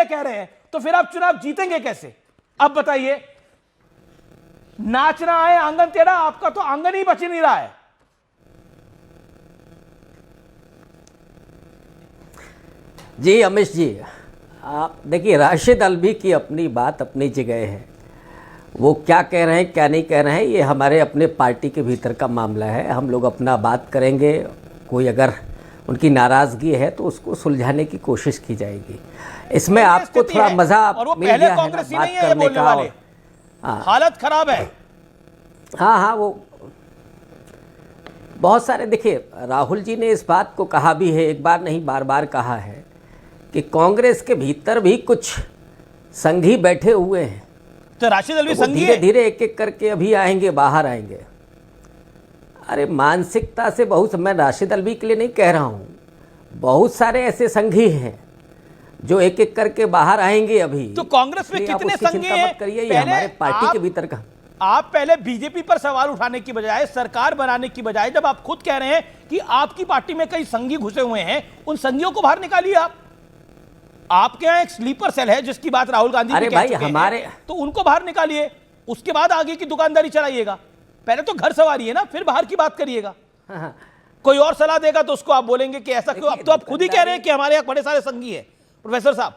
कह रहे हैं, तो फिर आप चुनाव जीतेंगे कैसे? अब बताइए, नाचना आए आंगन टेढ़ा, आपका तो आंगन ही बच नहीं रहा है। जी अमीश जी, आप देखिए, राशिद अल्वी की अपनी बात अपनी जगह है। वो क्या कह रहे हैं क्या नहीं कह रहे हैं, ये हमारे अपने पार्टी के भीतर का मामला है। हम लोग अपना बात करेंगे, कोई अगर उनकी नाराज़गी है तो उसको सुलझाने की कोशिश की जाएगी। इसमें आपको थोड़ा मज़ा मिल गया है ना बात करने का। हाँ, हालत खराब है। हाँ हाँ, वो बहुत सारे, देखिए राहुल जी ने इस बात को कहा भी है, एक बार नहीं बार बार कहा है कि कांग्रेस के भीतर भी कुछ संघी बैठे हुए हैं। तो राशिद अल्वी संघी धीरे धीरे एक एक करके अभी आएंगे, बाहर आएंगे। अरे मानसिकता से बहुत, मैं राशिद अल्वी के लिए नहीं कह रहा हूँ, बहुत सारे ऐसे संघी हैं जो एक एक करके बाहर आएंगे अभी। तो कांग्रेस में कितने संघी हैं? करिए, ये हमारे पार्टी के भीतर का। आप पहले बीजेपी पर सवाल उठाने की बजाय, सरकार बनाने की बजाय, जब आप खुद कह रहे हैं कि आपकी पार्टी में कई संघी घुसे हुए हैं, उन संघियों को बाहर निकालिए। आपके यहाँ एक स्लीपर सेल है जिसकी बात राहुल गांधी अरे भाई हमारे, तो उनको बाहर निकालिए, उसके बाद आगे की दुकानदारी चलाइएगा। पहले तो घर सवारिए ना, फिर बाहर की बात करिएगा। कोई और सलाह देगा तो उसको आप बोलेंगे कि ऐसा क्यों। अब तो आप खुद ही कह रहे हैं कि हमारे यहाँ बड़े सारे संघी है। प्रोफेसर साहब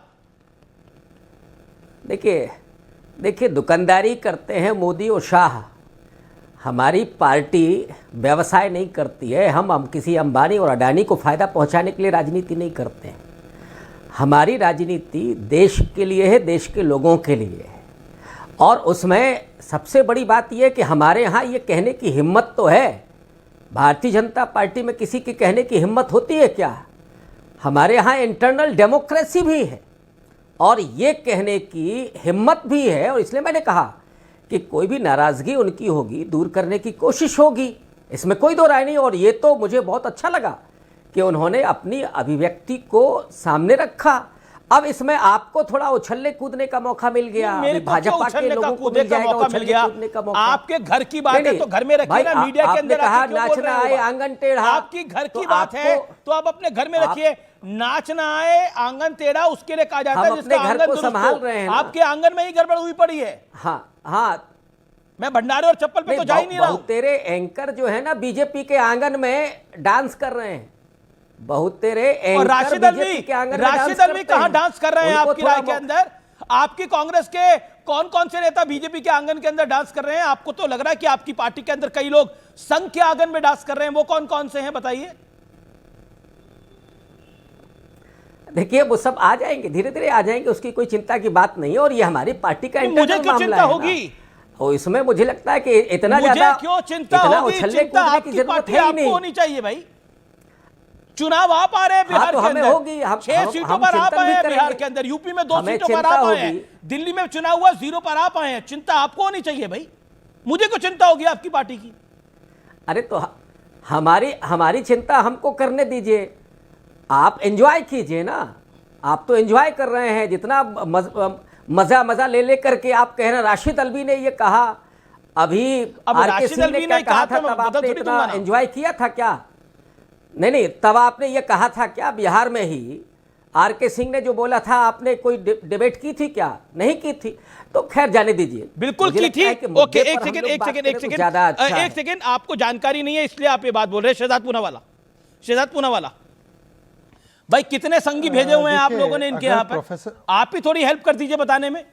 देखिए दुकानदारी करते हैं मोदी और शाह। हमारी पार्टी व्यवसाय नहीं करती है। हम किसी अंबानी और अडानी को फायदा पहुंचाने के लिए राजनीति नहीं करते हैं। हमारी राजनीति देश के लिए है, देश के लोगों के लिए है। और उसमें सबसे बड़ी बात यह है कि हमारे यहाँ ये कहने की हिम्मत तो है। भारतीय जनता पार्टी में किसी की कहने की हिम्मत होती है क्या? हमारे यहाँ इंटरनल डेमोक्रेसी भी है और ये कहने की हिम्मत भी है। और इसलिए मैंने कहा कि कोई भी नाराज़गी उनकी होगी, दूर करने की कोशिश होगी, इसमें कोई दो राय नहीं। और ये तो मुझे बहुत अच्छा लगा कि उन्होंने अपनी अभिव्यक्ति को सामने रखा। अब इसमें आपको थोड़ा उछलने कूदने का मौका मिल गया, भाजपा के लोगों को मिल जाएगा उछलने कूदने का मौका। आपके घर की बात है तो घर में रखिए ना, मीडिया के अंदर कहा नाचना आए आंगन टेढ़ा। आपकी घर की बात है तो आप अपने घर में रखिए। नाचना आए आंगन टेढ़ा उसके लिए कहा जाता है जिसका आंगन को संभाल रहे हैं। आपके आंगन में ही गड़बड़ हुई पड़ी है। हाँ, मैं भंडारे और चप्पल पे तो जा ही नहीं रहा हूं। तेरे एंकर जो है ना बीजेपी के आंगन में डांस कर रहे हैं। बहुत तेरे एंकर राशिद अल्वी कहां डांस कर रहे हैं आपकी राय के अंदर? आपकी कांग्रेस के कौन कौन से नेता बीजेपी के आंगन के अंदर डांस कर रहे हैं? आपको तो लग रहा है कि आपकी पार्टी के अंदर कई लोग संघ के आंगन में डांस कर रहे हैं। वो कौन कौन से हैं बताइए। देखिए वो सब आ जाएंगे, धीरे धीरे आ जाएंगे, उसकी कोई चिंता की बात नहीं है। और ये हमारी पार्टी का मुझे क्यों चिंता होगी? और इसमें मुझे लगता है कि इतना ज्यादा क्यों चिंता होगी? चिंता आपकी पार्टी आपको होनी चाहिए भाई। चुनाव आप आ रहे हैं बिहार के अंदर, होगी 6 सीटों पर आप आए हैं बिहार के अंदर, यूपी में 2 सीटों पर आप आए हैं, दिल्ली में चुनाव हुआ 0 पर आप आए हैं। चिंता आपको होनी चाहिए भाई, मुझे क्यों चिंता होगी आपकी पार्टी की? अरे तो हमारी चिंता हमको करने दीजिए, आप एंजॉय कीजिए ना। आप तो एंजॉय कर रहे हैं, जितना मजा ले करके आप कह रहे हैं। राशिद अल्वी ने ये कहा, अभी आरके सिंह ने क्या कहा था, तब आपने इतना एंजॉय किया था क्या? नहीं, तब आपने ये कहा था क्या? बिहार में ही आरके सिंह ने जो बोला था, आपने कोई डिबेट की थी क्या? नहीं की थी। तो खैर जाने दीजिए। बिल्कुल की थी। ओके, एक सेकंड, आपको जानकारी नहीं है इसलिए आप ये बात बोल रहे हैं। शहजाद पूनावाला भाई, कितने संघी भेजे हुए हैं आप लोगों ने इनके यहाँ पर? आप ही थोड़ी हेल्प कर दीजिए बताने में।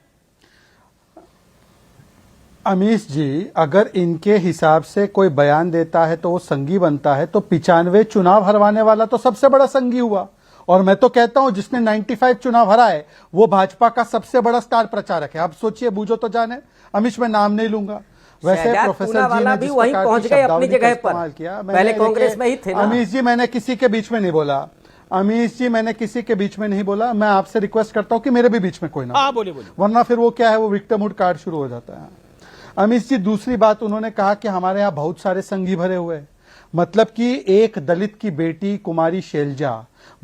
अमीश जी, अगर इनके हिसाब से कोई बयान देता है तो वो संघी बनता है, तो 95 चुनाव हरवाने वाला तो सबसे बड़ा संघी हुआ। और मैं तो कहता हूं जिसने 95 चुनाव हराए वो भाजपा का सबसे बड़ा स्टार प्रचारक है। अब सोचिए, बूझो तो जाने। अमीश, मैं नाम नहीं लूंगा। वैसे प्रोफेसर जी ने जिस प्रकार की शब्दावली का इस्तेमाल किया, पहले कांग्रेस में ही थे ना। अमीश जी, मैंने किसी के बीच में नहीं बोला। अमीश जी, मैंने किसी के बीच में नहीं बोला। मैं आपसे रिक्वेस्ट करता हूं कि मेरे भी बीच में कोई ना बोले, वरना फिर वो क्या है, वो विक्टिमहुड कार्ड शुरू हो जाता है। अमीश जी, दूसरी बात, उन्होंने कहा कि हमारे यहाँ बहुत सारे संघी भरे हुए हैं। मतलब कि एक दलित की बेटी कुमारी शैलजा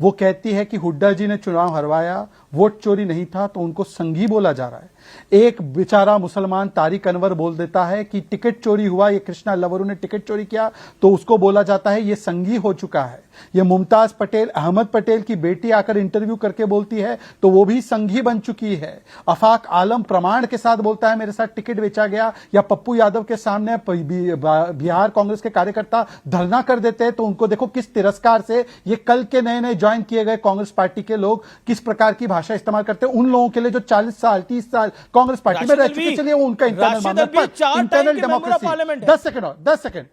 वो कहती है कि हुड्डा जी ने चुनाव हरवाया, वोट चोरी नहीं था, तो उनको संघी बोला जा रहा है। एक बेचारा मुसलमान तारिक अनवर बोल देता है कि टिकट चोरी हुआ, ये कृष्णा लवरू ने टिकट चोरी किया, तो उसको बोला जाता है ये संघी हो चुका है। ये मुमताज पटेल, अहमद पटेल की बेटी आकर इंटरव्यू करके बोलती है तो वो भी संघी बन चुकी है। आफाक आलम प्रमाण के साथ बोलता है मेरे साथ टिकट बेचा गया, या पप्पू यादव के सामने बिहार कांग्रेस के कार्यकर्ता धरना कर देते हैं तो उनको देखो किस तिरस्कार से ये कल के नए नए ज्वाइन किए गए कांग्रेस पार्टी के लोग किस प्रकार की भाषा इस्तेमाल करते हैं उन लोगों के लिए जो 40 साल 30 साल कांग्रेस पार्टी में रह चुके। चलिए वो उनका इंटरनल मामला, इंटरनल डेमोक्रेसी। 10 सेकंड और 10 सेकंड,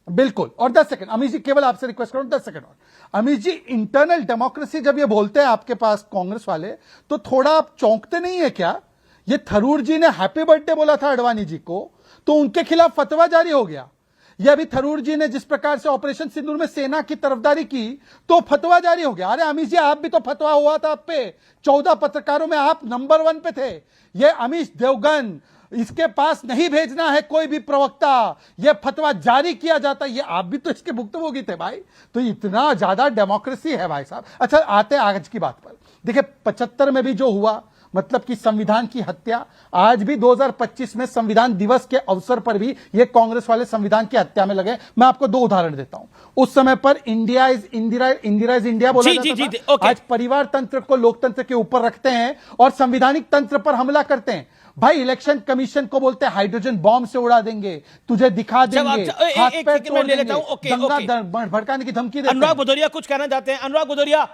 बिल्कुल, और 10 सेकंड अमीश जी, केवल आपसे रिक्वेस्ट करूं 10 सेकंड और। अमीश जी, इंटरनल डेमोक्रेसी जब ये बोलते हैं आपके पास कांग्रेस वाले, तो थोड़ा आप चौंकते नहीं है क्या? ये थरूर जी ने हैप्पी बर्थडे बोला था अडवाणी जी को, तो उनके खिलाफ फतवा जारी हो गया। यह अभी थरूर जी ने जिस प्रकार से ऑपरेशन सिंदूर में सेना की तरफदारी की तो फतवा जारी हो गया। अरे अमीश जी, आप भी तो फतवा हुआ था आप पे, 14 पत्रकारों में आप नंबर 1 पे थे। ये अमीश देवगन, इसके पास नहीं भेजना है कोई भी प्रवक्ता, यह फतवा जारी किया जाता है, ये आप भी तो इसके भुक्तभोगी थे भाई। तो इतना ज्यादा डेमोक्रेसी है भाई साहब। अच्छा, आते हैं आज की बात पर। देखिए 75 में भी जो हुआ, मतलब कि संविधान की हत्या, आज भी 2025 में संविधान दिवस के अवसर पर भी ये कांग्रेस वाले संविधान की हत्या में लगे। मैं आपको 2 उदाहरण देता हूं। उस समय पर इंडिया इज इंडिया बोला जाता था। आज परिवार तंत्र को लोकतंत्र के ऊपर रखते हैं और संवैधानिक तंत्र पर हमला करते हैं। भाई इलेक्शन कमीशन को बोलते हैं हाइड्रोजन बॉम्ब से उड़ा देंगे, तुझे दिखा देंगे, हाथ पैर तोड़ देंगे, दंगा भड़काने की धमकी देते हैं। अनुराग भदौरिया कुछ कहना चाहते हैं, अनुराग भदौरिया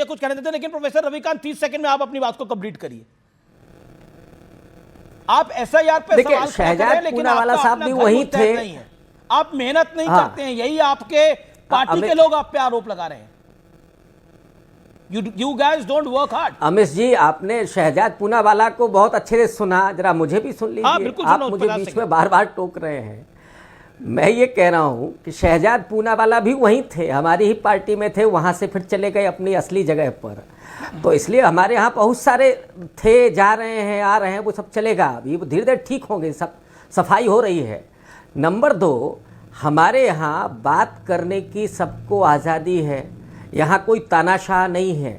कुछ कहना चाहते हैं, लेकिन प्रोफेसर रविकांत 30 सेकंड में आप अपनी बात को कंप्लीट करिए। आप एसआईआर पे सवाल करते हैं, लेकिन पूनावाला साहब भी वही थे। आप मेहनत नहीं करते हैं, यही आपके पार्टी के लोग आप पे आरोप लगा रहे हैं। You guys don't work hard. Amish जी, आपने शहजाद पूनावाला को बहुत अच्छे से सुना, जरा मुझे भी सुन लीजिए। आप मुझे बीच में बार बार टोक रहे हैं। मैं ये कह रहा हूँ कि शहजाद पूनावाला भी वहीं थे, हमारी ही पार्टी में थे, वहाँ से फिर चले गए अपनी असली जगह पर। तो इसलिए हमारे यहाँ बहुत सारे थे, जा रहे हैं, आ रहे हैं, वो सब चलेगा, अभी धीरे धीरे ठीक होंगे, सब सफाई हो रही है। नंबर 2, हमारे यहाँ बात करने की सबको आज़ादी है, यहाँ कोई तानाशाह नहीं है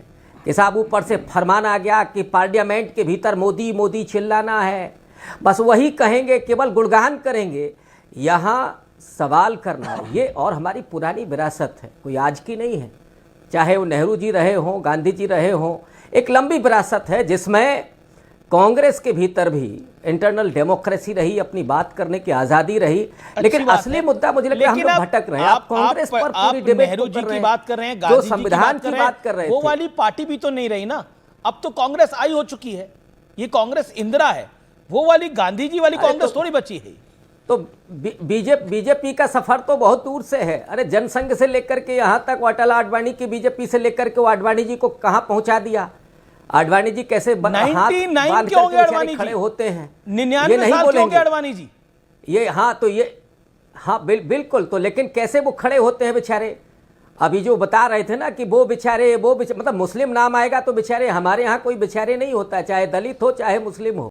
कि साहब ऊपर से फरमान आ गया कि पार्लियामेंट के भीतर मोदी मोदी चिल्लाना है, बस वही कहेंगे, केवल गुणगान करेंगे। यहाँ सवाल करना ये और हमारी पुरानी विरासत है, कोई आज की नहीं है। चाहे वो नेहरू जी रहे हों, गांधी जी रहे हों, एक लंबी विरासत है जिसमें कांग्रेस के भीतर भी इंटरनल डेमोक्रेसी रही, अपनी बात करने की आजादी रही। लेकिन असली मुद्दा मुझे लगता है हम लोग भटक रहे हैं। आप कांग्रेस पर पूरी डिबेट नेहरू जी की बात कर रहे हैं, जो संविधान की बात कर रहे हैं, वो वाली पार्टी भी तो नहीं रही ना। अब तो कांग्रेस आई हो चुकी है, ये कांग्रेस इंदिरा है, वो वाली गांधी जी वाली कांग्रेस थोड़ी बची है। तो बीजेपी का सफर तो बहुत दूर से है। अरे जनसंघ से लेकर के यहाँ तक अटल आडवाणी की बीजेपी से लेकर के वो आडवाणी जी को कहाँ पहुंचा दिया। आडवाणी जी कैसे 99 क्यों हो गए आडवाणी खड़े होते हैं, 99 साल क्यों हो गए आडवाणी जी, ये हाँ तो ये हाँ बिल्कुल। तो लेकिन कैसे वो खड़े होते हैं बेचारे। अभी जो बता रहे थे ना कि वो बेचारे मतलब मुस्लिम नाम आएगा तो बेचारे, हमारे यहाँ कोई बेचारे नहीं होता, चाहे दलित हो चाहे मुस्लिम हो।